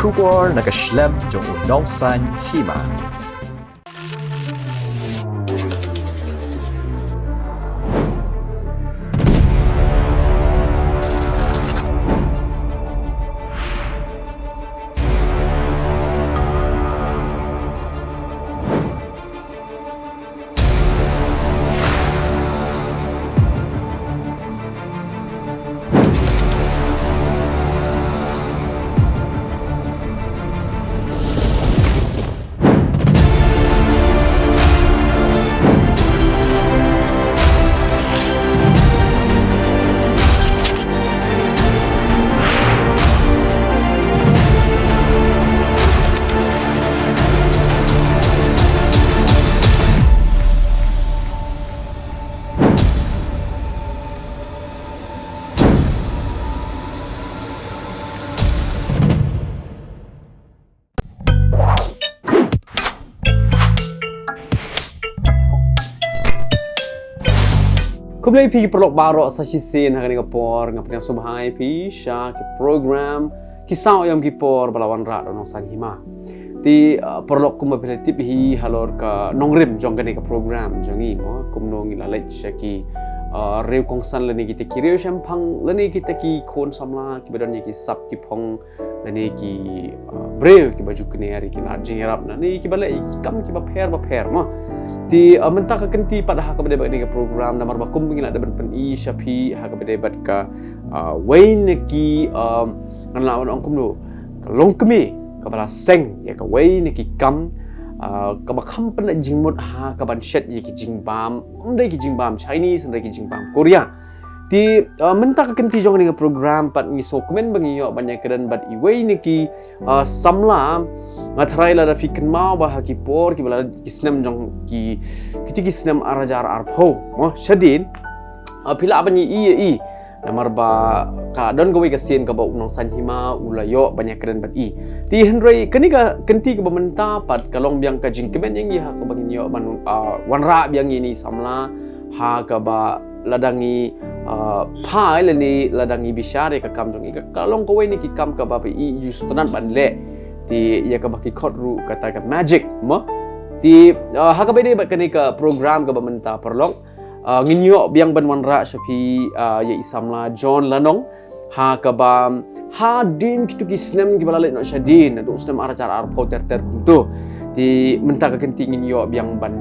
Kubor nakaslem jong unongsan hima. Kumlay pi perlok baro sa sisin hakani kapor ngapnya subhai pi sha ki program kisau yam ki por balawan ra nong san hima ti perlok kuma pila tip hi halor ka nongrim jong kani ka program jongi mo kumno ngila lech ki reu kongsan lani kita ki reu shampang lani kita ki kon samla ki badan ki sap ki phong lani ki breu ki baju kene hari ki na jingerap nani ki balai kam ki ba pher mo ti mentah ka kenti pada hak bade bade ka program namar bakum ngila ada ben i shapi hak bade bad ka wain ki ngala on kum do long kemi ka bala seng ya ka wain ki kam ka ba kham pen jingmut ha ka ban shet ye ki jingbam ndai ki jingbam Chinese ndai ki jingbam Korea ti mentah ka kenti jong ni ka program pat ngi so komen bangi yo banyak kedan bad i wain ki samla ngathrai la fikin mau bah ki por ki bala kisnam jong ki kiti kisnam arajar arpho mo shadin phila bani i namar ba ka don gowi kasien ka ba unong san hima ulayo banyak keren bat i ti henry kani ka kenti ka bamenta pat kalong biang ka jingkemen yang ha ka bangin yo man wanra biang ini samla ha ka ba ladangi phai leni ladangi bisyare ka kam jong i ka kalong gowi ni ki kam ka ba i justanan ban le ti ya ka baki khot ru kata ka magic mo ti ha ka bede bat kani ka program ka bamenta perlok nginyo biang ban wanra shapi ya isamla John Lanong ha ka ba ha din kitu kisnem ki balale no shadin do usnem aracar arpo ter kuntu ti menta ka kenti nginyo biang ban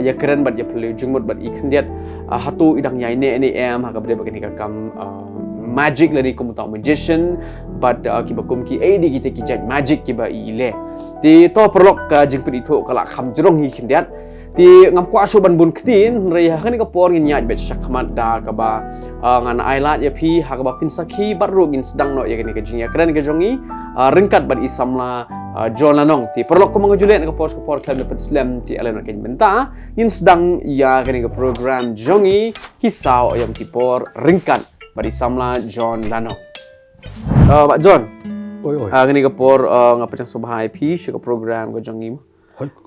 ya keren bat ya pelu jungmut bat ikandiat hatu idang nyai ne em ha ka bede bat kani ka kam magic lari komuta magician but kibakum ki di kita ki jaj magic kiba ile ti to perlok ka jingpin itu kala kham jrong hi khindiat ti ngam kwa so ban bun ktin rei ha kani ka por ngin nyaj bet shakmat da ka ba ngan ailat ya phi ha ka ba pin sakhi baru gin sedang no ya kani ka jingya kran ka jongi ringkat bat isamla John Lanong ti perlok ko mga julet ka por klam dapat slam ti ala na ken benta ngin sedang ya kani ka program jongi kisau ayam ti por ringkat bari samla John Lanong. Pak John. Oi. Kani ka por ngapa cang subhai pi ka program ka jongim.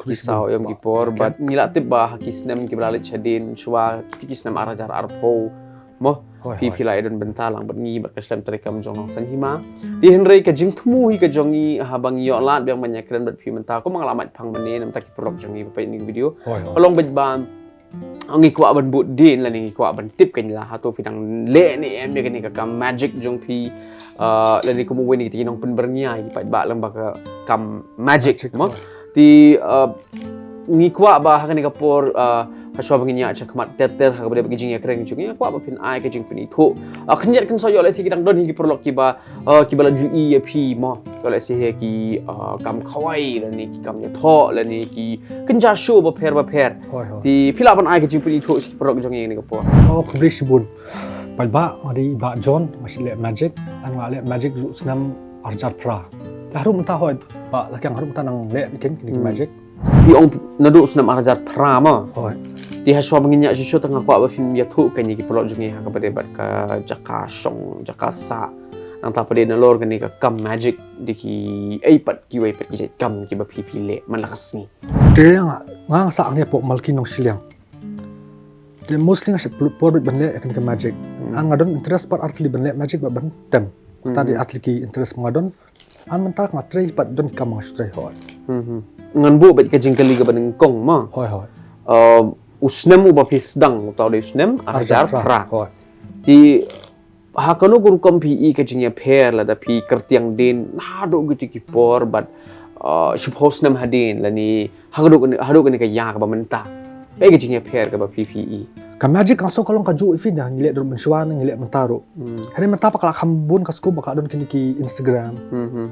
Kisau yang kipor but ngila tip ba kisnem ki bralit chadin shwa kisnem arajar arpo mo pi pila edon bentalang bengi bat kaslam tarikam jong san hima di henry ka jingthmu hi ka jongi habang yo lat biang banyak keren bat pi menta ko mangalamat phang mane nam taki prok jongi pa ini video kolong bejban ngi kwa ban but din la ni kwa ban tip kan la hatu pidang le ni em ya ni ka magic jong pi la ni ko mo weni ti nong pen bernia hi pa ba lam ba ka kam magic mo ti ngikwa ba hakani kapor haswa banginya cha khamat ter ha bade bagi jing ya kreng chung ya kwa ba pin ai ka jing pin itu khnjat kan so yo le si kidang don hi ki perlok ki ba ju i ya phi mo yo le si he ki kam khawai la ni ki kam ya tho la ni ki kenja show ba pher ti phila ban ai ka jing pin itu si perlok jong ni kapor publish bun palba ari ba John masih le magic angwa le magic snam arjar pra harum ta hoy ba lakyang harum ta nang le bikin kini magic di ong nadu snam arjar pra ma ti haswa banginya shisho tengah kwa ba film ya thu kan ki pelok jungi ha ka bade bat ka jaka song jaka sa nang ta pade na lor kan ni ka kam magic diki pat ki wai pat ki kam ki ba phi le man lakas ni de nga sa ang pok malkin nong silyang de mostly nga por ban le kan ka magic ang ngadon interest par artli ban le magic ba ban tem tadi atli ki interest ngadon an mentah ngatri pat don kam ngatri hoi ngan bu bet ka jingkali ka baneng kong ma hoi hoi usnem u ba pisdang tau de usnem arjar pra hoi ti hakano guru kom pi ka jingya pher la da pi kertiang din hado gitu ki por but shupos nam hadin la ni hado kan ka ya ka ba menta ka jingya pher ka ba PPE ka magic kaso kalong ka ju ifin dah ngile don mensuan ngile mentaro hari menta pakala khambun ka sko bakal don kini ki Instagram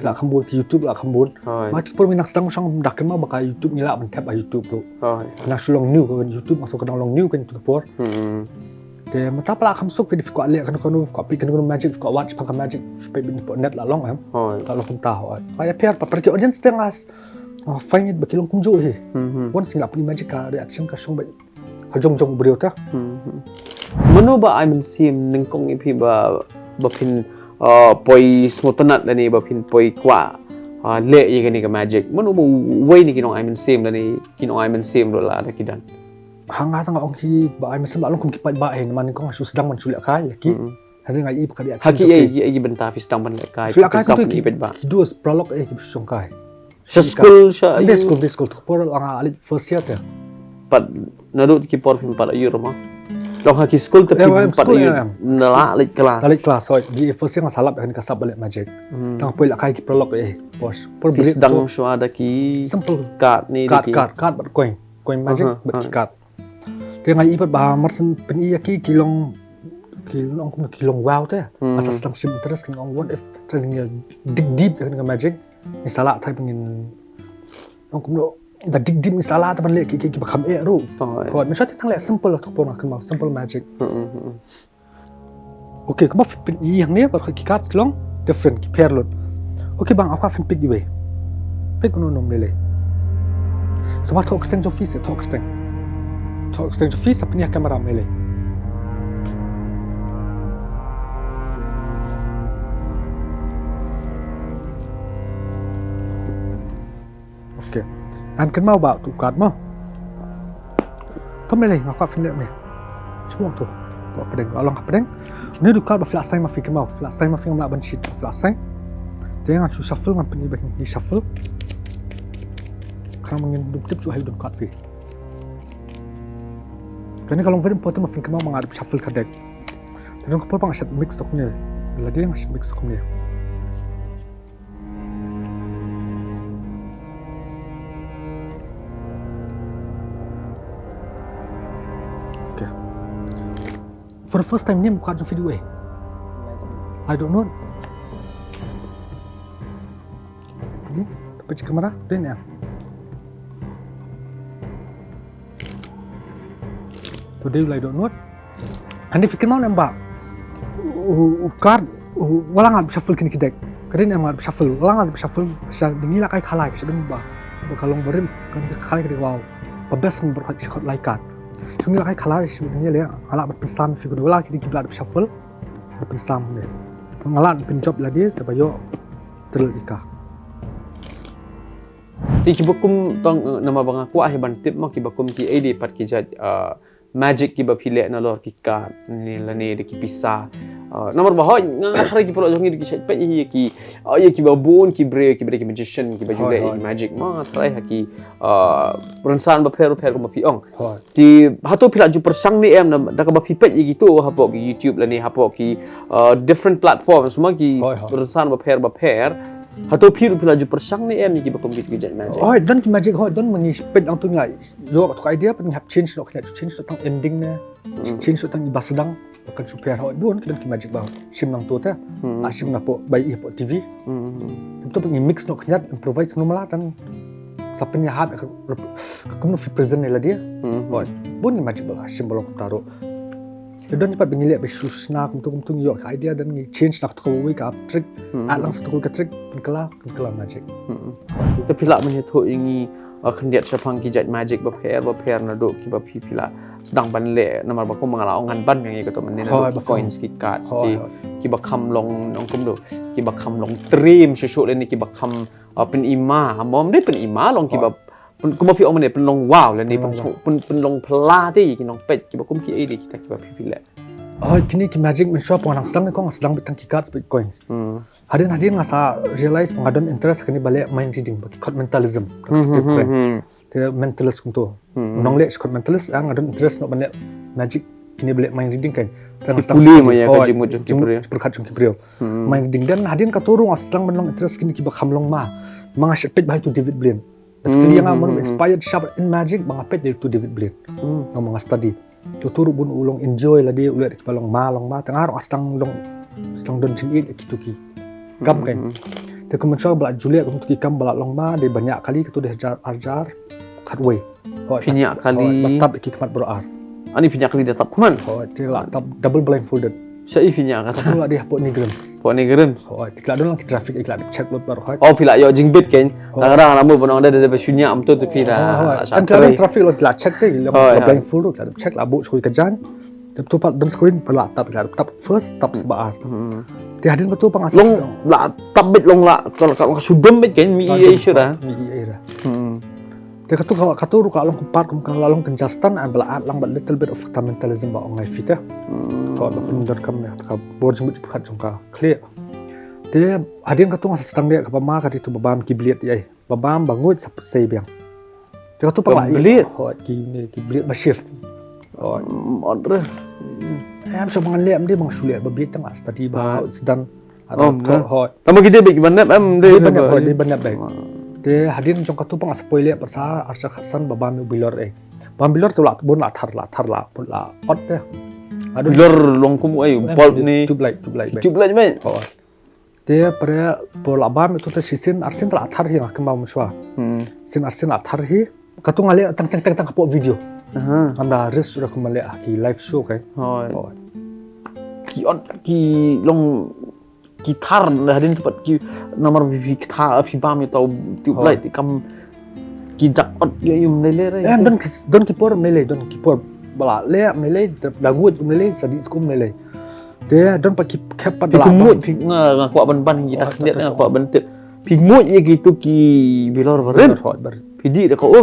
la khambun ki YouTube la khambun ma ti por minak sedang sang dak ma bakal YouTube ngila ben tap YouTube tu na sulong new ka YouTube masuk ka long new kan tu por te mata pala kham sok di ko ale kan copy kan magic ko watch pa magic pe bin po net la long am ka lo kun ta ho kaya per pa per ki audience tengas find it bakilong kumju he once ngila puni magic ka reaction ka song ba hajong brio ta mano ba I sim neng kong ipi ba pin poi smotonat la ni ba pin poi kwa le ye gani ka magic mano mo way ni kinong I sim la ni kinong I sim ro la kidan hanga tanga ong hi ba ai masam lalong kum ki ba he man ko su sedang man sulia kai ki hari ngai ip kali haki ai benta fistang ban kai sulia kai tu ki ba dos prolog ki song kai school sha school tu por anga ali first year ta pat nadut ki por film para year ma long haki school tapi pat year nala alik kelas so di first year salap kan kasab balik magic tang poi la kai ki prolog bos por fistang sho ada ki simple card ni card bat coin magic bat ki card ke ngai ipat ba marsen peni kilong wow te asa sedang sim interest kan on what if training dig deep kan magic ni salah thai pengin ong kumno da dig deep ni salah ta ban le ki bakam ru ko mi shot tang le simple to pon kan mau simple magic okay ko ba pin yang ni ba ki kat long different ki pair lot okay bang aku fin pick iwe pick no nom le so what talk tang jo fis talk tang fis apa ni kamera mele okay an kan mau ba tu kat mo to mele ngak fin le me semua tu ba pedeng along pedeng ni du kat ba flash sai ma fi kan mau flash sai ma fi ma ban shit flash sai jangan su shuffle ngan peni ba ni shuffle kan mungkin du tip su hai du kat fi Karena kalau very important mungkin kamu mengadap shuffle ke deck. Jadi kapal pang asyik mix toknya, bila dia asyik mix toknya. Okay. For the first time ni buka video I don't know. Ni, tapi cik kamera, dia ni. Today I don't know. Andi fikir mau nembak. Card wala nggak shuffle kini kedek. Kadang nggak shuffle, wala nggak shuffle. Saya dingin lah kayak kalai, saya nembak. Kalau berim kan kalai kedek wow. Pabes memberkat shot like card. Sungai kayak kalai sebenarnya le. Alat berpensam fikir wala kini kiblat shuffle. Berpensam le. Pengalat penjob lah dia, tapi yo terlika. Ti kibakum tong nama bang aku ahiban tip mak kibakum ki id pat ki jad magic ki ba phile na lor ki ka ni la ne de ki pisa nomor ba hoy nga thare ki pro jongi ki shet pe hi ki ye ki ba bon ki bre ki bre ki magician ki ba jule ki magic ma thare ha ki pransan ba pher ko ma phi ong ti hato phila ju persang ni em da ka ba phi pe yi gitu ha po ki YouTube la ni ha po ki different platforms semua ki pransan ba pher Hato piru pila ju persang ni em ni ki bakom ki jat magic. Oh, dan ki magic ho don mangi sped ang tu ngai. Yo to idea pen hap change no change to tang ending na. Change to tang ibasdang kan super ho don ki magic ba. Sim nang tu ta. Asim na po by po TV. Itu pengi mix no knyat improvise no malatan. Sapen ya hab kum no fi present ni la dia. Oh, bon ni magic ba sim bolong taro. Dan cepat bengilek besus nak kum tu yo idea dan ngi change nak to we ka trick alang stu ka trick kala magic tapi lak menyetu ingi kendiat syapang ki jat magic ba pher na do ki ba pila sedang ban le namar ba ko mangala ongan ban ngi ka to men na coins ki cards ki ba kham long nong kum do ki ba kham long dream shushu le ni ki ba kham pen ima mom de pen ima long ki ba kuma phi ong ne pen long wow le ni pen long pla ti ki nong pet ki ba kum ki e di kita ki ba phi le oh kini ki magic men shop orang sedang ni ko sedang bitang ki cards bitcoins Hadin ngasa realize pengadon interest kini balik mind reading bagi code mentalism. Dia mentalist kuntu. Nong lek code mentalist ang adon interest nak balik magic kini balik mind reading kan. Puli maya ka jimut jong kibriyo. Berkat jong kibriyo. Mind reading dan hadin katurung aslang benong interest kini kiba kamlong ma. Mga shapit bahay to David Blaine. Tapi yang amun inspired sharp in magic mga pet dari to David Blaine. Ng mga study. Tuturo bun ulong enjoy lah dia ulat kiba long ma tengaro aslang don jingit kituki. Gam kan. Dia kemudian bala Juliet untuk kikam bala long ma dia banyak kali ketu dia ajar cutway. Banyak kali. Batap kikimat berar. Ani pinyak kali datap man. Dia lah double blindfolded. Syai pinyak kata. Kalau dia pok nigrams. Pok nigrams. Tikla dong traffic ikla check lot baru. Oh pila yo jingbit kan. Kadang-kadang namu pun ada bersunyak betul tu pila. Kan kalau traffic lot ikla check deh. Blindfold ikla check lah bu sekali kejan. Tapi tu pak dalam screen perla tap ikla tap first tap sebar. Dia hadin betul pengasas. Long la tabit long la kalau sudem bet kan mi iya isura. Mi iya. Dia katu kalau kupat kalau long congestion and belaat lang but little bit of fundamentalism ba ongai fita. Kalau pendor kam ya ka board jumut berkat jongka clear. Dia hadin katu ngas sedang dia ke pama ka itu babam kiblit yai. Babam bangut sei biang. Dia katu pala kiblit. Kiblit masif. Odre. Am so mangan lem dia bang sulit babit tang study ba sedang. Tama kita big banap am dia banap baik. Dia hadir jong katu pang spoiler persa arsa khasan babam bilor bam bilor tu lat bon la thar la pun la ot deh bilor long kum ai pol ni tube light mai dia pada pol abam itu tu sisin arsin la thar hi ngakam bam shwa sin arsin la thar hi katu ngale tang kapok video anda ris sudah kembali ki live show kan ki ot ki long gitar hadin tempat ki nomor gitar api bam atau tube light kam gidak ot yum lele don kipor mele don kipor bala le mele dangut mele sadi skum mele dia don paki kepat bala mut ngaku ban gitar net ngaku ban tip pimut ye gitu ki bilor beren pidi de ko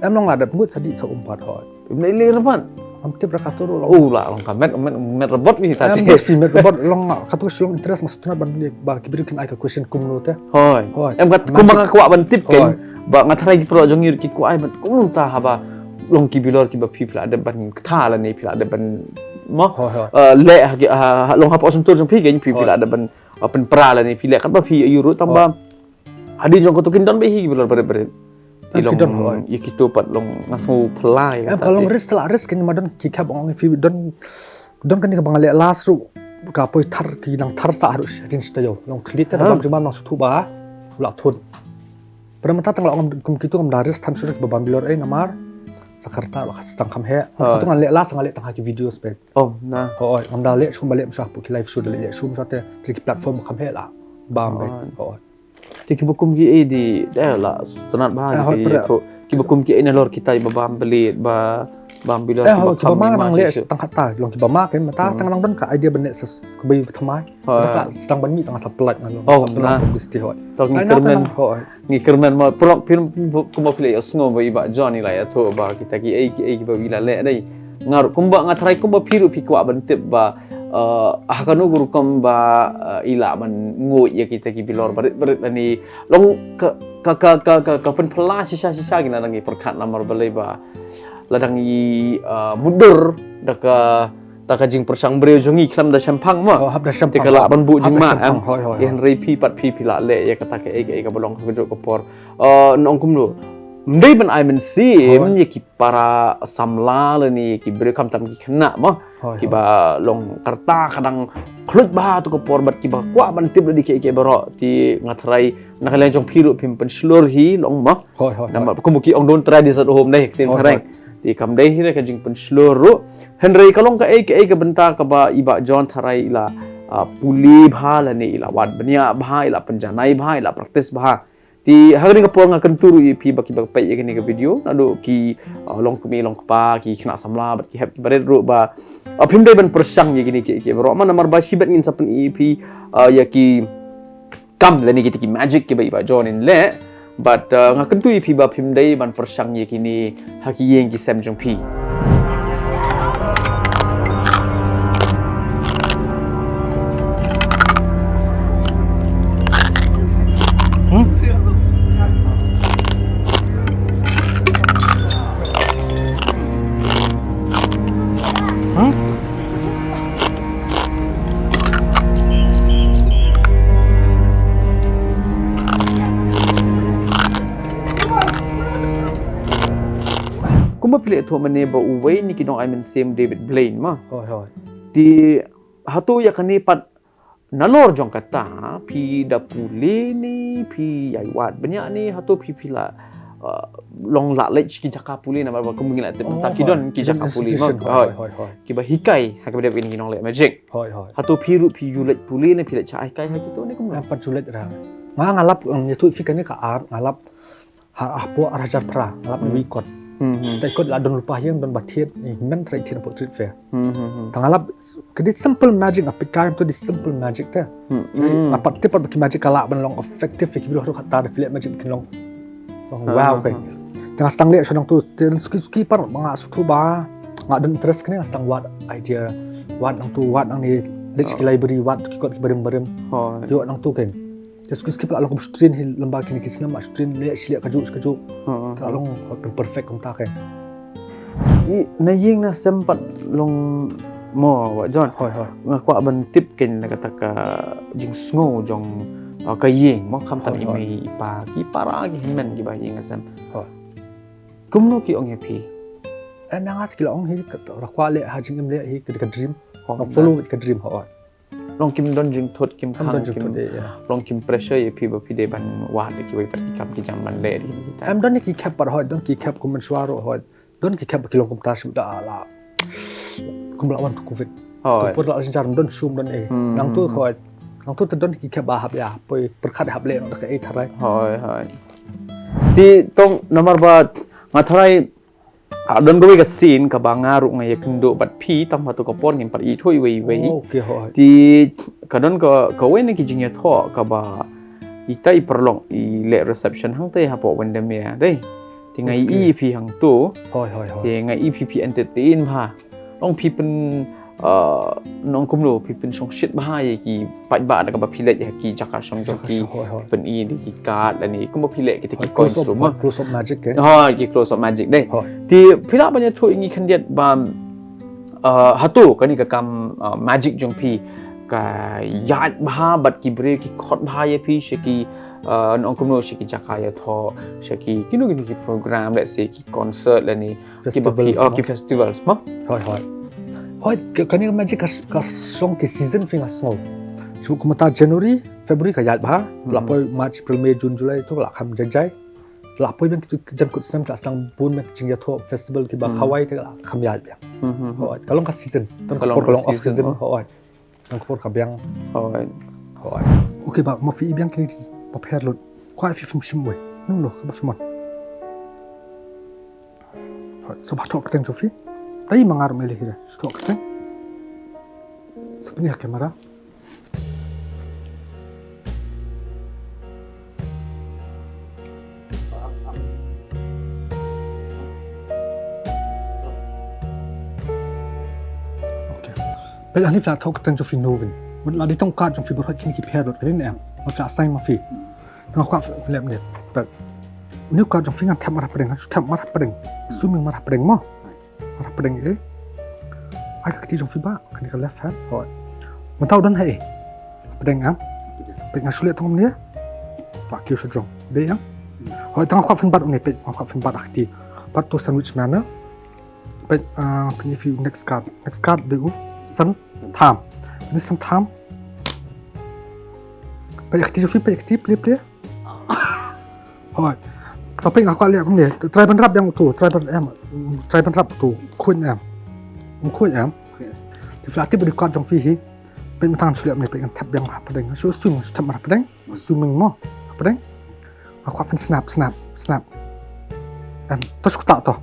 em long ada mut sadi so umpat hot mele repan am tip rakatur lah long kamet robot ni tadi met robot long katu long interest maksudnya ban ba kibir kin ai ka question kumno te hoi em kat kumbang aku ban tip kan ba ngathrai pro jong yur ki ku ai ban kumno ta haba long ki bilor ki ba people ada ban tha la ni pila ada ban mo le long hapo sun tur jong pi gen people ada ban pen pra la ni pila kan ba pi yuru tamba adi jong ko tukin don be hi bilor bare ilong ikitu pat long ngasu pelai kalau risk kan madon kikap ong fi don kan ka bangale last ru ka poi thar ki nang thar sa harus din stayo long klita da cuma nang sutu ba la thun permata tang ong kum kitu ngam daris tan sudah babam bilor namar sakarta lo khas tang kham he tu ngale last ngale tang ki video spek nah ngam dale shum bale msah pu ki live show dale shum sate trick platform kham he la bam be Ki bukum ki di lah sunat bah ki bukum ki lor kita babam belit ba bam bilor ki bama nang le tang kata long ki bama kan mata tang nang don ka idea benet ses kebai thamai ka sedang ban mi tang saplat nang nah gusti hot tok ni kermen ma prok film kuma play osngo ba iba johnny la ya to ba kita ki ba wila le dai ngar kumba ngatrai kumba piru pi kwa bentip ba ahkanu guru kamba ila man ngut ya kita ki bilor barit ni long ka pen pela sisa gina nangi perkat namar balai ba ladang i mudur daka jing persang breu jongi klam da champang ma hab da champang tikala ban bu jing ma am yen rei pi pat pi pila le ya kata ke ka bolong ka jo ko por nong kum do Mdai ban ai men sim ye ki para samla le ni ki bre kam tam ki khna ma ki ba long karta kadang khlut ba to ko por bat ki ba kwa ban tip di ke baro ti ngathrai nakale jong phiru phim pen slor hi long ma nam ko muki ong don try di sat home dai tin khareng ti kam dai hi ka jing pen slor ru henry kalong ka ka benta ka ba iba john tharai ila puli bha la ni ila wat bania bha ila penjanai bha ila practice bha ti hagni ka por nga kenturu pi baki bak pai ni ka video nado ki long kumi long pa ki khna samla bat ki hep baret ru ba phim dai ban persang ye gini ke bro man namar ba shibat ngin sapen ep ya ki kam le ni ki magic ki ba john in le but nga kentu ep ba phim dai ban persang ye kini haki yeng ki sam jong pi kuma pilih tu mana ba uway ni kinong I mean same David Blaine mah. hoi Di hatu ya kani pat nalor jong kata pi da puli ni pi yai wat banyak ni hatu pi pila long la lech ki jaka puli na ba kemungkin ate tak kidon ki jaka puli mah. hoi Ki ba hikai ha ka ba ini kinong le magic. hoi Hatu pi ru pi yulet puli ni pi le cha ai kai ha kitu ni kum. empat sulit ra ngalap ang itu ifikan ni ka art ngalap apa raja pra ngalap ni kotแต่ก็ละดนlupa yang don batit ni men trai tin pot street fair tangalap kedi simple magic apik kai to di simple magic ta apa tipat baki magic kala ban long effective ki bilo kata da file magic kin long wow kai tang stang le sonang tu ski par manga su ba nga don interest kini stang wat idea wat nang tu wat nang ni rich library wat ki kot barem yo nang tu kan ski pala long street hil lamba kini kisna ma street le sile kaju long perfect kum ta kan na ying na sempat long mo wa John ngakwa ban tip ken na kata ka jing sngo jong ka ying mo kham tam imi pa ki para ki men ki ba ying asam kumno ki ong yapi nangat ki long hi rakwa le ha jing im le hi ka dream follow ka dream ho long kim don jing thot kim khang kim long kim pressure ye pi ba pi de ban wa de ki wai pratikam ki jam ban le am don ki cap par ho don ki cap kum swaro ho don ki cap ki long kum ta shim da la kum la wan covid pur la jar don shum don nang tu ho nang tu don ki cap ba hab ya poi perkhat hab le no da ka tharai hoi ti tong nomor ba ngatharai don go ka scene ka bangaru ngai kendo bat phi tam hatu ka por ngim par I thoi wei okay ho ti kadon ka wen ki jingya tho ka ba itai perlong I le reception hang te ha po wendem ya dei ti ngai EP hang tu hoi ti ngai EPP entertain pha long phi pen nong kumlo phi pen song shit ba ye ki pa ba da ka ba phi le ya ki jaka song jong ki pen I di ki card la ni kum ba phi le ki te ki coin strum ma close up magic ke ki close up magic dei ti phila ba nya thui ngi khandiat ba hatu kani ka kam magic jong phi ka yat bha bat ki bre ki khot bha ye phi she ki nong kumno she ki jaka ya tho she ki kinu ki program let's say ki concert la ni ki ba phi ki festivals ma hoi kani magic ka song ki season fi ngasol chu kumata January February ka yat bha la poi March April May June July to la kham jajai la poi ben ki jan kut sam ka sang bun mek jing ya tho festival ki ba khawai te la kham yat bya hoi kalong ka season ton kalong off season hoi nang por ka byang hoi okay ba ma fi byang kini ba pher lot kwa fi film shim we nung lo ka ba fi mon hoi so ba tok teng jofi tai mangar mele hira stok teng sebenarnya kameraเป็นอันนี้จะทอกตันจฟินโนวินมันเราได้ต้องการจงฟิบรอดกินกี่เพร์ดอะไรเนี่ยมันจะใส่มาฟีต้องความเล็บเนี่ยแบบนิ้วการจงฟิงานแทบมาทับประเด็นชุดแทบมาทับประเด็นซูมิงมาทับประเด็นมั้งมาทับประเด็นไอ้ก็ที่จงฟิบ้าอันนี้ก็เลฟแฮนด์พอมันเท่าดันให้ประเด็นอ่ะเป็นงานชุดเล็กตรงนี้ปากคิวสุดจงเดี๋ยวพอต้องความฟินบัตรเนี่ยเป็นความฟินบัตรอักทีบัตรตัวแซนด์วิชแมนนะเป็นเป็นฟิว next card เดี๋ยวสันทามนี่สันทามไปอยากที่จะฟิไปอยากที่เปลี่ยนพอเราไปงานก็เรียกมันเนี่ยใจบรรทับยังถูกใจบรรทับถูกคุยแอมมันคุยแอมที่ฟลาที่บริการจงฟีฮีเป็นทางเฉลี่ยมันเป็นการทับยังมาประเด็นช่วยซูมทับมาประเด็นซูมิงมั้งประเด็นเอาความเป็น snap ตัวชุกตาต่อ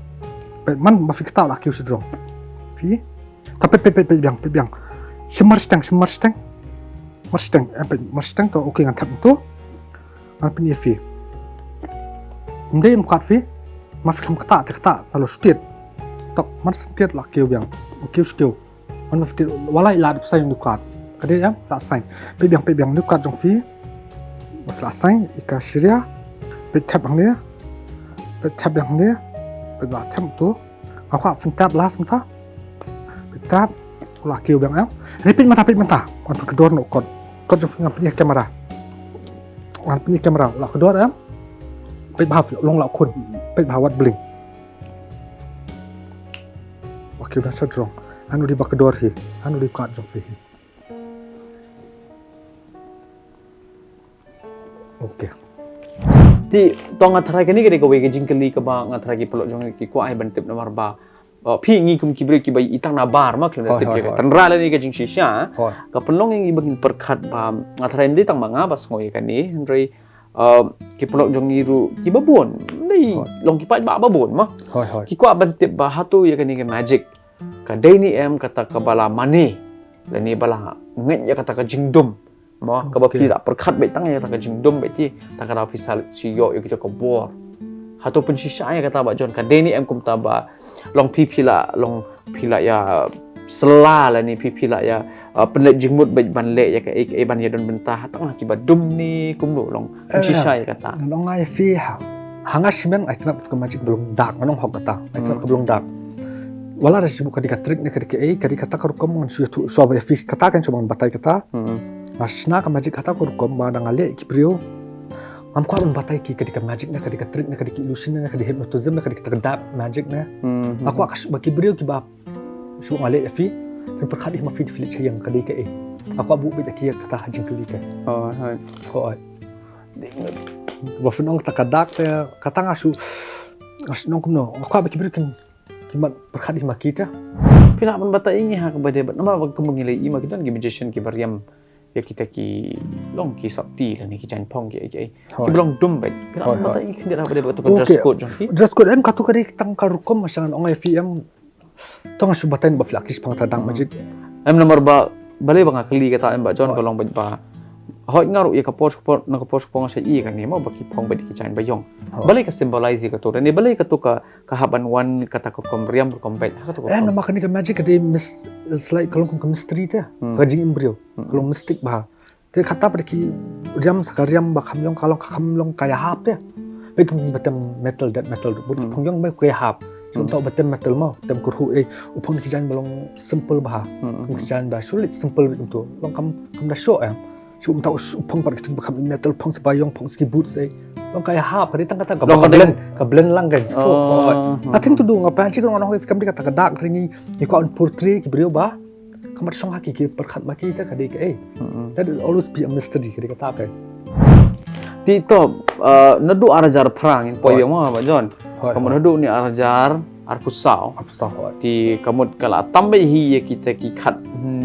เป็นมันมาฟิกตาหลักคิวสุดรงฟีtapi pebiang semarstang to okay ngan thap to an pini fi ndai am khat fi ma fi kata lalu state tok man state la kiu biang kiu skill man fi walai la sai nu kat kade am la sai pebiang nu kat jong fi ma la sai ika syria pe thap ang ne pe la thap to akwa fin tap last mta tap la kiu bang am repeat mata on kedor no kon jo ngam punya kamera la kedor am pe ba long la kun pe ba wat bling ki ba sadrong anu di bakador hi anu di kat jong fi okay ti tong ngathrai kani ke ko we ke jingkeli ke ba ngathrai ki pelok jong ki ko ai ban tip namar ba phi ngi kum ki bre ki bai itang na bar ma klem tip ke tanra la ni ke jing shisha ka pelong ngi bagin perkhat ba ngathrai ndi tang manga bas ngoi kani ndrei ki pelok jong iru ki babon nei long ki pa ba babon ma ki ko ban tip ba hatu ya kani ke magic ka dai ni em kata ka bala mani la ni bala nget ya kata ka jingdom mo ka ba pira perkhat bai tang ya kata ka jingdom bai ti ta ka official si yo kita ko bor hatu pun shisha ya kata ba jon ka dai ni em kum ta ba long pipila ya sela la ni pipila ya penlet jingmut ban le ya ka e ban ya don bentah tang ki ba dum ni kum lo long shisha ya kata long ai fi hanga shimeng ai tnak ka magic belum dak nong hok kata ai tnak belum dak wala ra sibu kadika trick ne kadika kadika ta ka rukom ngon su so ba fi kata kan cuma batai kata asna ka magic kata ko rukom ba ngale ki brio am ko ban batai ki kadika magic na kadika trick na kadika illusion na kadika hypnotism na kadika tagdap magic na aku akas bagi brio ki ba su ngale fi perkhat ma fi filit yang kadika aku abu be ki kata hajing kelika hai ba funong takadak te kata ngasu nong kumno aku ba ki brio kin kimat perkhat ma kita pila ban batai ngi ha ka ba de ba nama ba kemengilai ma kita ngi magician ki bariam ya kita ki long ki sakti la ni ki jan pong ki ki belong dum bet pila mata ini kan dia pada betul dress code jong ki dress code em katu kari tang karukom masangan ong FM tong subatan ba flakis pang tadang majid em nomor ba bale ba ngakli kata em ba jon ko long ba hoi ngaru ya ka post na ka post pong sa i kan ni mo ba ki pong ba di ki jan ba yong bale ka symbolize ka to ni bale ka to ka haban wan kata ko komriam kompet ka to nama makani ka magic kadi mis like kalau kum mystery ta kajing embrio kalau mystic bah te kata pada ki jam sakariam ba kamlong kalau kamlong kaya hap te baik betam metal that metal bud pongyong ba kaya hap contoh betam metal mau tem kurhu upon ki jan balong simple bah ki jan da sulit simple itu long kam da show Cuma tahu upang pada kita bakal metal pong sebayong pong skibut say long kaya hap kadi tang kata ka blend lang kan so ating tu do ngapa sih orang orang fikam kata kadak ringi ko on portrait ki brio ba kamat song haki ki perkhat ma kita kadi ke that will always be a mystery kadi kata apa ti to nadu arajar perang in poi yang ma ba jon kamu nadu ni arajar arpusau ti kamu kala tambah hi kita ki khat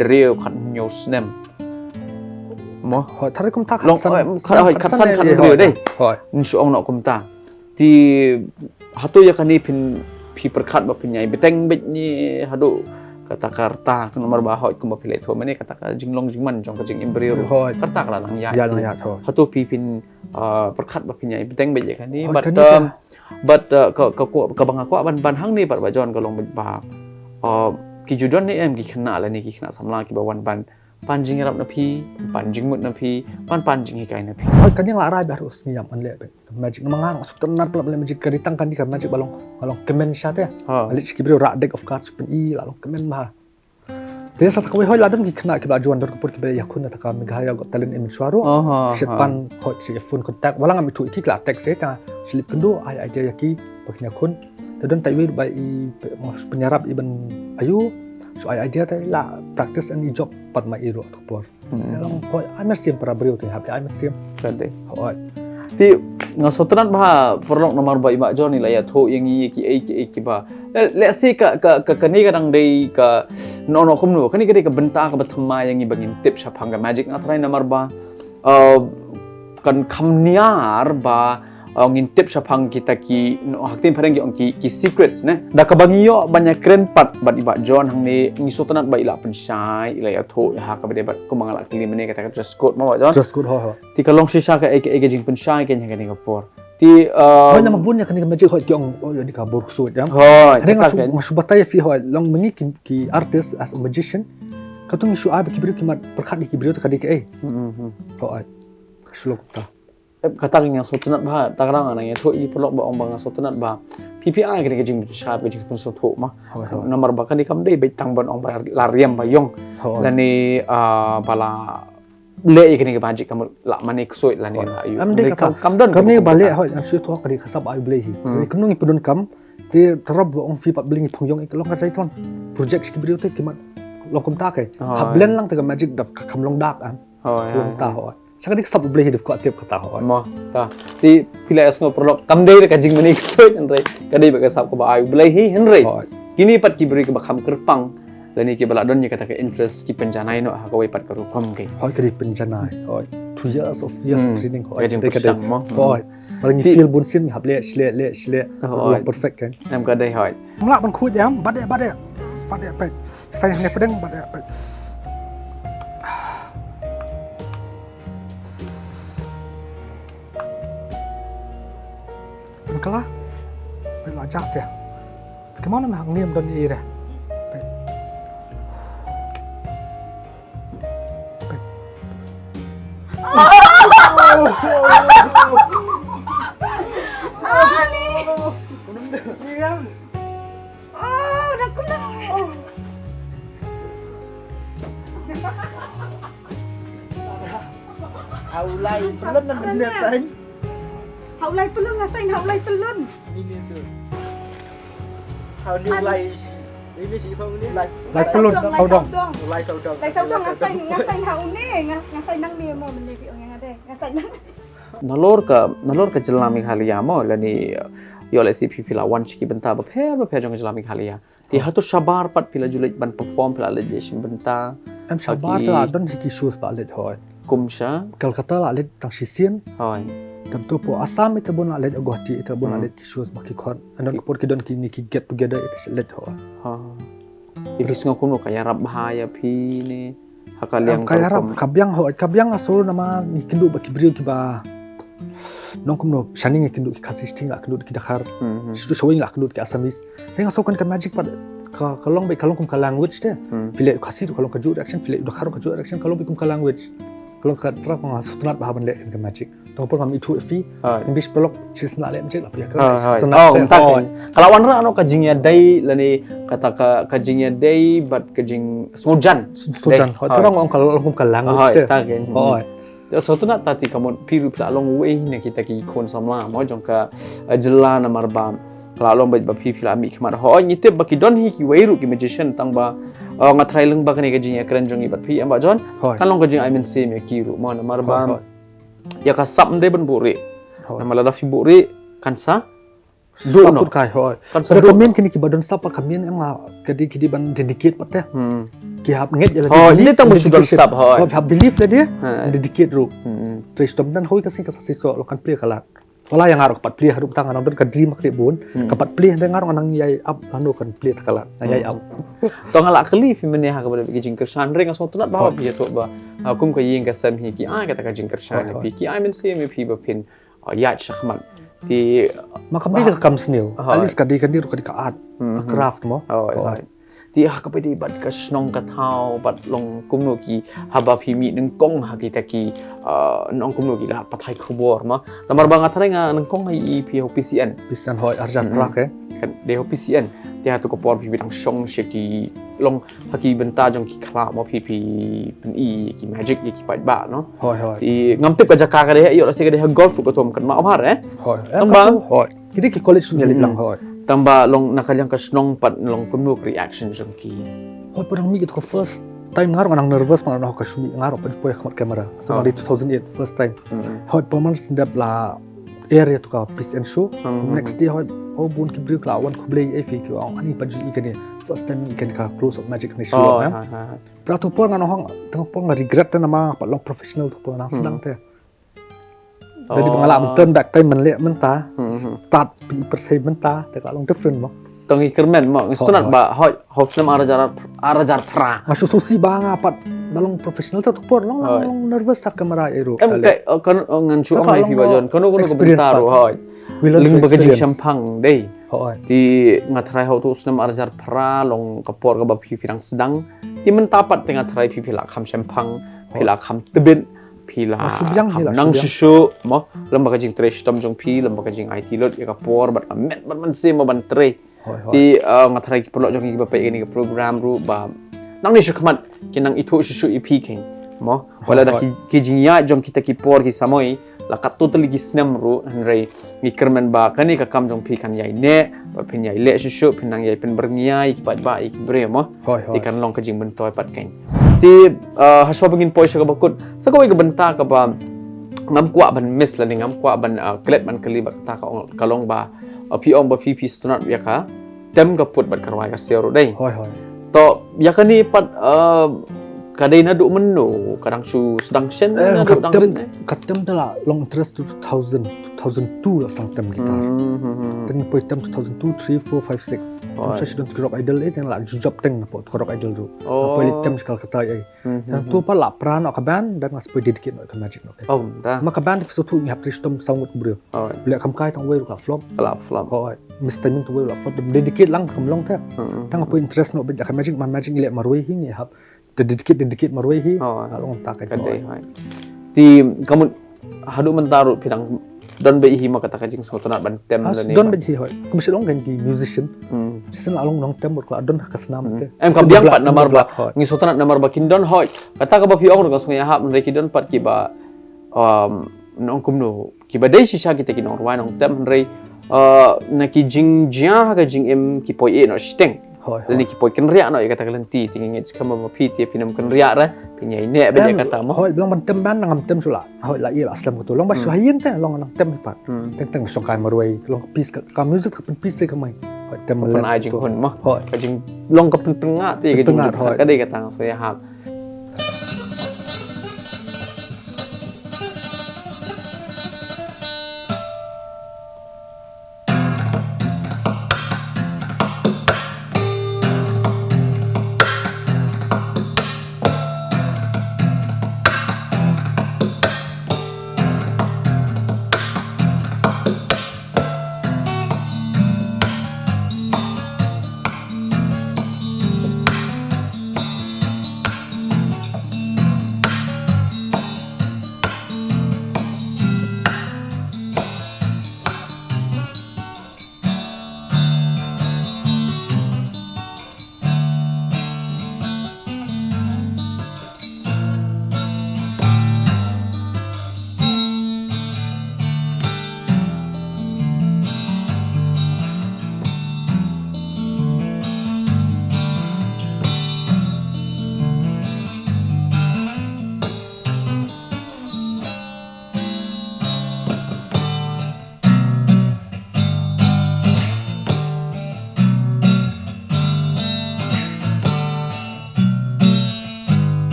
dreu khat news nem mo thari kum ta khatsan khat dreu dei insyu Allah kum ta ti hatu ya kani pi perkhat ba pinyai beteng bet ni hadu kata karta nomor bahoi kum pilih tho mane kata jinglong jingman jong jing embrio karta kala lang ya hatu pi pin perkhat ba pinyai beteng bet ya kani but ka bang aku ban hang ni bat ba jon ka long bet ba ki judon ni em ki khna la ni ki khna samla ki ba wan ban panjing rap na pi panjing mut na pi panjing hikai na pi kan yang larai harus niam an le magic mangang sutenar pula magic keritang kan di kan magic balong kemen syat ya alik skibri rak deck of cards pen i lalu kemen mah dia sat kawai hoi ladam ki kena ki bajuan dor kapur ki be yakun ta ka megaya got talent in suaro shetpan hot si phone contact wala ngam itu iki la text eta slip kendo ai idea yaki baknya kun tadon taiwi bai penyarap iban ayu so idea ta la practice and job pat ma iro kapur long hoi amesim para brio te happy amesim kade hoi ti ngasotran bah perlok nomor ba iba jon ni la ya tho yang i ki ba let's say ka ni kadang dei ka no kum nu kani ka benta ka bathma yang i bangin tip sa phang ka magic na trai nomor ba kan khamniar ba ngintip sa phang kita ki haktin phareng ki secrets ne da ka bangiyo banyak keren pat bat iba jon hang ni ngisotanat ba ila pensai ila ya tho ha ka bade bat ko mangala kili mene kata dress code ma jon dress code ho ti ka long shisha ka ek jing pensai ken hang ni kapor ti ho na mabun ya kan magic ho kyong di ka burk suit jam ho ngasu batay fi ho long mengi ki artist as a magician katung isu ab ki brio ki mat perkhat ki brio ta kadi ke ho ai slok ta kata yang sotenat bah takrang anang ya tho i pelok ba ong bang sotenat ba PPI kini jing sha be jing sponsor tho ma nomor ba kan di kam dei be tang bon ong ba lariam ba yong dan ni bala le kini ke baji kam la mane ksoi la ni ayu kam don kam ni bale ho an shu tho kadi khasab ayu ble hi kam ngi pudun kam Ti terab ong fi pat bling phongyong ik long ka chai ton project ki video te kimat long kum ta ke ha blend lang te ka magic dap kham long dak an long ta ho cha dik sab bleh hidup ko atiap kata ho mo ta ti pila as ngo prolog kamdei ka jing manik so henry kadai ba ka sab ko ba ai bleh hi henry kini pat ki beri ka ba kham kerpang lani ki bala don ni kata ka interest ki penjanai no ha ka wai pat ka rukom ke hoi ka di penjanai hoi 2 years of training hoi ka jing pusang mo hoi paling feel bun sin hab le shle perfect kan nam ka dai hoi Mula ban khu jam bade pe sai ne pedeng bade pe Bên kala pe la jak te kemana nak niem don i re pe Haulai pelun na benda sain. Haulai pelun lah sain haulai pelun. Ini tu. Haulai lai. Ini si phong ni lai. lai pelun saudong Lai saudong. Lai saudong ngasain hau ni ngasain nang ni mo menye pi orang ada. Ngasain nang. nalor ka jelami khalia mo lani yo le si pila wan chi benta ba phe jong jelami khalia ti hatu shabar pat pila julit ban perform pila legislation benta em shabar la don ki shoes ba let hoi kumsha Calcutta la let tang sisian hoi tam tu po Assam itu bon let Guwahati itu bon let ki shoes ba ki khon andon por ki don ki ni ki get together itu let hoi ha iblis ngokun no kaya rab bahaya pi ni hakaliang kaya rap kabyang asol nama ni kindu ba ki brio ki ba nong kumno shaning ki kindu ki khasisting la kindu ki dakhar situ showing la kindu ki Assamese renga so kan ka magic pa kalong kum ka language te pile khasi tu kalong ka ju action pile dakhar ka ju action kalong kum ka language kalong ka tra ko sutunat ba ban le ka magic to por kam itu fi english pelok sisna le magic la pia ka kalau wan ra no ka jingya dai lani kata ka jingya dai bat ka jing sojan ho terang ong kalong kum ka language te hoi so tu nak tati kamu piru pula long way ni kita ki kon samla mo jong ka jela na marbam kalau long ba pi pula mi khmar ho ni te ba ki don hi ki weiru ki magician tang ba nga try leng ba kani ka jing ya kren jong i bat pi am ba jon kan long ka jing I mean se me ki ru mo na marbam ya ka sap de ban buri na malada fi buri kan sa do no kai hoi kan sa recommend kini ki badon sap ka mien em kidi ban dedicate pat te ki hab nget jala oh ini tang musu don sap hoi hab believe le dia dedicate ru tres tom dan hoi ka sing ka siso lo kan play kala wala yang arok pat play harup tangan don ka dream kli bun ka pat play de ngarong anang yai up lanu kan play kala yai up to ngala kali fi mene ha ka ba ki jing kersan reng so tunat ba bi to ba kum ka ying ka sam hi ki kata ka jing kersan pi ki I mean se me pi ba pin ya chakman ti makabili ka kam snail alis ka di ru ka di ka art craft mo ti ha ka pedi bat ka snong ka thau bat long kumno ki haba phi mi neng kong ha ki ta ki nong kumno ki la pathai khobor ma lamar banga tharenga neng kong ai pi ho PCN pisan hoi arjan prak kan de ho PCN ti ha tu ko por pi bidang song she ki long ha ki benta jong ki khla mo pi pen i ki magic ki pai ba no hoi ti ngam tip ka jaka ka de yo la se ka de golf ko tom kan ma har hoi tambang hoi kidi ki college ni lang hoi tamba long nakalyang ka snong pat long kumno reaction jong ki hoi parang mi ko first time ngarong anang nervous mang ano ka shumi ngarong pa poy khamat camera to di 2008 first time hoi paman sendap la area to ka piece and show next day hoi bun ki break la wan ko blay e fi ki ani pa ju ikani first time ikan ka close of magic ni show pra to por ngano hang tang por regret na ma pa long professional to por nang sedang te jadi pengalaman turn back time men le menta start percaya menta te ka long different mo tongi kermen mo ngistunat ba hoi nam arajar tra masuk susi banga pat balong professional to por long nervous sa kamera ero kai kan ngan chu ong mai pi ba jon kono ko bintaro hoi ling ba jing champang dei hoi ti ngatrai ho tu snam arajar pra long kapor ka ba pi pirang sedang ti mentapat tengah trai pi la kham champang pila kham tebin pila nang shishu mo lembaga jing tre stam jong pi lembaga jing IT lot ya kapor bat met bat man se mo ban tre ti ngatrai ki perlo jong ki ba pe ni program ru ba nang ni shukmat kinang itu shishu IP king mo wala da ki jing ya jong kita ki por ki samoi lakat totally gisnam ru hanrei ngi kermen ba kani ka kam jong pi kan yai ne ba pin yai le shu pin nang yai pin berngiai ki pat ba ik bre mo Hoi ti hoi. kan long ka jing ben toy pat kain ti haswa begin poi sha ka bakut sa ko ga benta ka ba ngam kwa ban miss la ni ngam kwa ban klet ban kali ba ta ka long ba pi ong ba pi stunat ya ka tem ka put bat karwai ka sero dai Hoi hoi. to ya kan ni pat kadai na duk menu kadang su sedang shen na duk dang Katem dah long interest 2002 lah sang tem kita. Teng poi tem 2002, 3, 4, 5, 6. Hoi. Saya sudah rock idol yang lah job teng po rock idol tu. Oh. Poi tem sekal kata ai. Yang tu pa lah peran ok band dan mas poi dedicate nak ke magic ok. oh ta Maka band tu tu ngap tristom sangut bro. oh Bila kam kai tang way ka flop. la flop Hoi. Mr. Min tu way flop. Dedicate lang kam long ta. Tang apa interest nak benda magic man magic ile marwai hing ya hab. Dedicate marwai hi. oh Long tak kai. kadai hai ti kamu hadu mentaru pidang don be hi ma kata kajing sotonat ban tem la ni Don benci hoi. Kau mesti long ganti musician. Hmm. Sen lah long tem bot kalau don hak senam te. Em kam biang pat namar ba Hoi. ngi sotonat namar ba kin don hoi kata ka ba pi ong ko sungai hab reki don pat ki ba nong kum no ki ba dai shisha ki te ki nong wai nong tem rei na ki jing jia ka jing em ki poi e no steng Hoi. Lani ki poi ken ria no kata ka lenti tingin ngit kama ma pi ti pinam ken ria ra pinyai ne be kata mo Hoi bilang ban tem ban ngam tem sula. Hoi la iya aslam ko long ba suhayin te long nang tem pat. Hmm. Teng song kai marwai long piece ka music ka pen piece ka mai. Hoi tem pen ai jing hun mo Hoi. ka jing long ka pen nga ti ka jing Pengat, hoi. ka dai kata so ya hab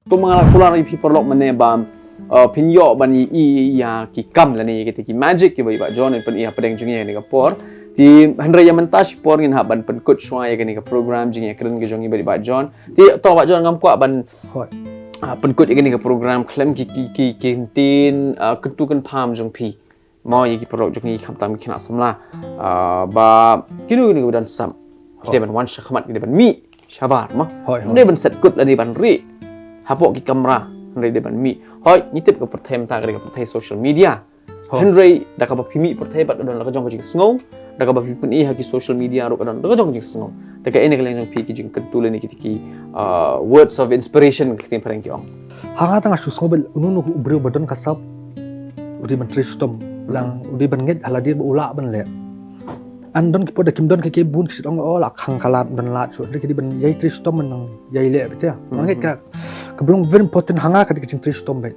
Tumangalak pulang ipi perlok menebam pinyo bani i ya ki kam la ni kita ki magic ki ba John pen i apa deng jungnya ni kapor ti handra ya mentas por ngin haban pen coach shwa ya ni ka program jingnya keren ke jongi ba John ti to ba John ngam kwa ban Hoi. pen coach ya ni ka program klem ki tin kentu kan pam jong pi mo ya ki perlok jongi kam tam kina samla ba kinu ni dan sam kita ban wan shakmat kita ban mi shabar ma Hoi. ni ban set good la ni ban ri hapok ki kamera Henry deban mi hoi nitip ke pertem ta ke pertai social media Henry da ka pimi pertai bat don la ka jong jing sngo da ka pimi ni ha ki social media ro ka don da ka jong jing sngo ta ka ene ka leng pi ki jing kentul ni ki words of inspiration ki tim pareng ki ong Hanga tanga sus ngobel ununu ubri badon kasap. Udi ban tristom lang udi ban nget haladir ba ula ban le. Andon ki poda kim don ke bun ki ong la khang kalat ban la chu de ki ban yai tristom nang yai le betia. Manget ka Kebelang very important hanga ketika jing tri stom baik.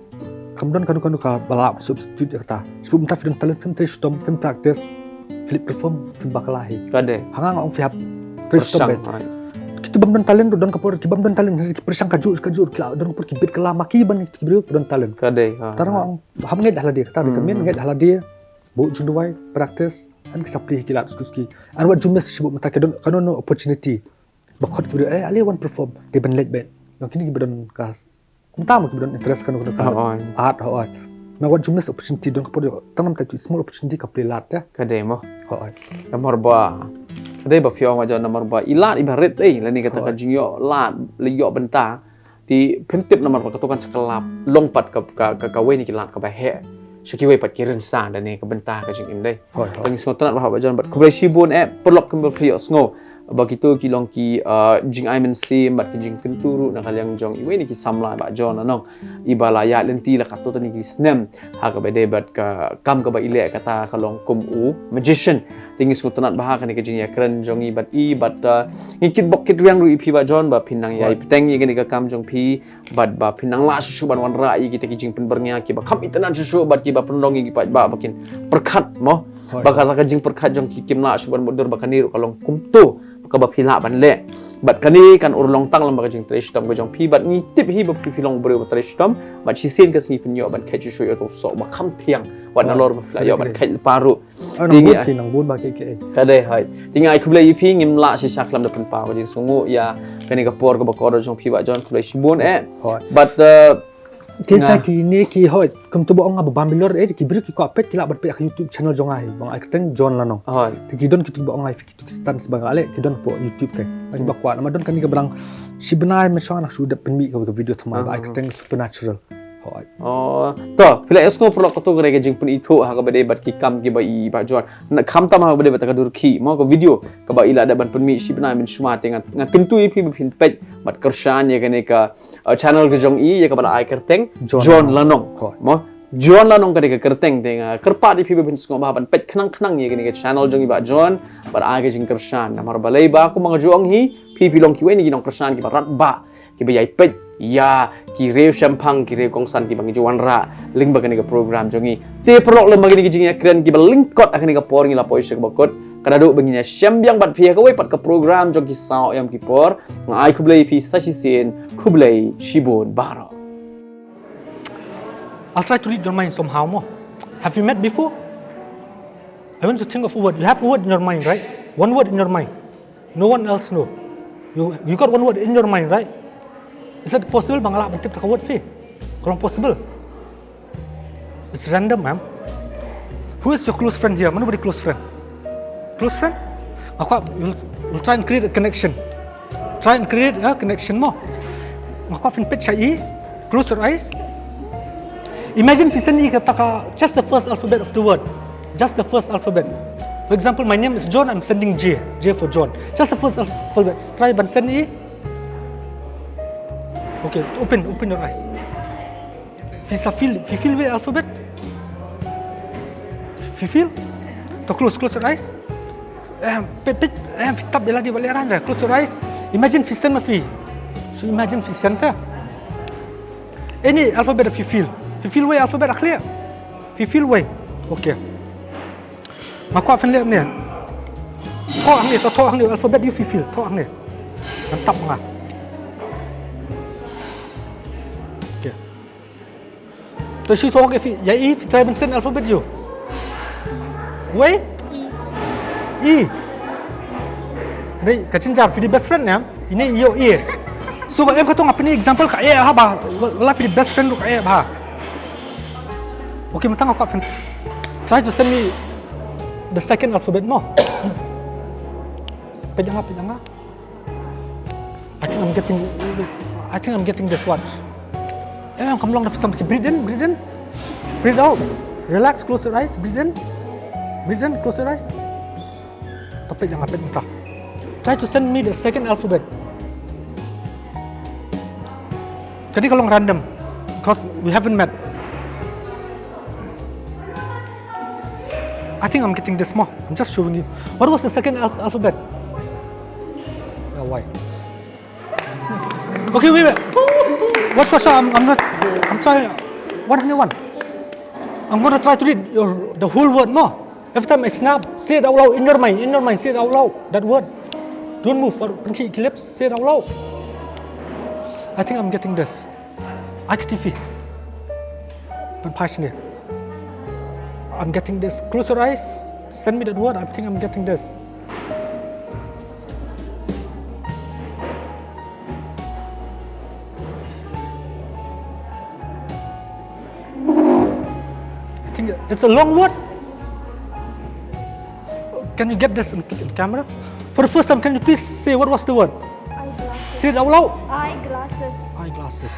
Kemudian kanu ka balap substitute kata. Sebelum tak film talent film tri stom film practice flip perform film bakalahi. Kade. Hanga ngong fihap tri stom baik. Persang. Kita bam talent dan kapur kita bam talent persang kaju kila dan kapur kibit kala maki ban kibit dan talent. Kade. Tarang ngong ham ngai dah dia kata rekomen ngai dah dia. Bu junduai practice an kisapri kilat skuski. An wat jumes sebut mata kanu no opportunity. Bakot kibit ali one perform dia ban let bet. Yang kini kibit kas. Kumtama kibit interest kanu art hoat. Na wat jumes opportunity dan kapur tanam tak small opportunity kapri lat ya. Kade mo. Hoat. Nomor ba. Kade ba piong aja nomor ba. Ilat ibarat lani kata ka jingyo lat liyo benta. Ti pentip nomor ba katukan sekelap lompat ke kawe ni kilat ke bahe. Sekiwe pat kirin sa dan ni ke benta ka jing indai. Tangi ngotan ba bajan bat kublai shibun perlok kembal priyo sngo. Begitu kilong ki jing aimen sim bat jing kenturu na kalyang jong iwe ni ki samla ba jon anong ibala ya lenti la kato ni ki snem ha ka bede bat ka kam ka ba ile kata kalong kum u magician tingis ngutanat ba ka ni ka jing ya kren jong i bat ngikit bok kit yang ru ipi ba jon ba pinang ya piteng ni ka kam jong pi bat ba pinang la susu ban wan ra i kita ki jing penbernya ki ba kam itanan susu bat ki ba pendong ki ba bakin perkat mo bakal ka jing perkat jong ki kim la suban modur ba kaniru kalong kum tu ka ba phila ban le bat kani kan urlong tang lam ba jing tresh tom ga jong pi bat ni tip hi ba philong bre ba tresh tom bat si sen ka sni pinyo ban khachu shu yo to so ba kham thiang wat na lor ba phila yo ban khai paru Tingi nang bun ba ke. Kade hai tingai kublai pi ngim la si sak lam da pen pa ba jing sungu ya kani ka por ka ba ko jong pi ba jon kublai sibun but Kisah kini ki hoi kum tu boong ngaba bambilor ki beri ki ko apet kila bat pe YouTube channel jong ai bang ai keteng John lanong hoi ki don ki tu boong ai ki tu stan sebang ale ki don po YouTube ke bagi bakwa nama don kami ke berang si benar me song anak sudah penmi ke video thamai ai keteng supernatural hoi to pila esko pro ko to gre jing pun itu ha ka bade bat ki kam ki ba i ba John na kham tam ha bade bat ka dur ki mo ko video ka ba ila da ban penmi si benar min suma tenga nga pintu i pi pin pej bat kershan ya kene ka channel ke jong i ya ka ba ai kerteng John lanong mo John lanong ka de kerteng tenga kerpa di pi bin sko ba ban pej khnang ya kene ka channel jong i ba John ba ai ke jing kershan na mar balai ba ko mga jong hi pi long ki we ni ginong kershan ki ba rat ba ki ba yai pej ya ki reu champang ki reu kongsan ki bangi juan ra link bagani ka program jongi te perlok lem bagani ki jingia kren ki ba link kot akani ka por ngi la poise ka bakot kada do bangi nya syambyang bat pia ka we pat ka program jong ki sao yam ki por ngai kublai pi sashi sin kublai shibun baro. I'll try to read your mind somehow more. Have you met before? I want to think of a word. You have a word in your mind, right? One word in your mind. No one else know. You got one word in your mind, right? Is that possible? Bang alak bentip tak word fi. Kalau possible. It's random, ma'am. Who is your close friend here? Mana beri close friend? Close friend? Aku will try and create a connection. Try and create a connection more. Aku fin pet syai. Close your eyes. Imagine Fisani kata just the first alphabet of the word. Just the first alphabet. For example, my name is John. I'm sending J. J for John. Just the first alphabet. Try and send E. Okay, open your eyes. Feel the alphabet. Feel. To close your eyes. Tap bela di balik arah. Close your eyes. Imagine Fisan mafi. So imagine Fisan ta. Any alphabet of feel way alphabet clear. Feel way. Okay. Maka fan lihat ni. Thok ang ni alphabet you feel. Thok ang ni. Mantap ngah. Okay. To si thok ke ya i try men send alphabet you. Way? E. Ni kacin jar for the best friend ya. Ini yo E. So em kata ngapa ni example ka E ha ba. Wala for the best friend ka E ba. Okay, matang ako fans. Try to send me the second alphabet mo. Pejanga. I think I'm getting this one. Come along, breathe in. Breathe out. Relax, close your eyes. Breathe in, close your eyes. Tapi jangan pejanga. Try to send me the second alphabet. Jadi kalau random, because we haven't met. I think I'm getting this more. I'm just showing you. What was the second alphabet? Why? Okay, wait. What's I'm not. I'm trying. What do you want? I'm gonna try to read the whole word. No. Every time I snap, say it out loud in your mind. In your mind, say it out loud. That word. Don't move. Keep lips. Say it out loud. I think I'm getting this. IKTV. But passionate. I'm getting this. Close your eyes. Send me that word. I think I'm getting this. I think it's a long word. Can you get this in the camera? For the first time, can you please say what was the word? Eyeglasses. Say it out loud. Eyeglasses. Eyeglasses.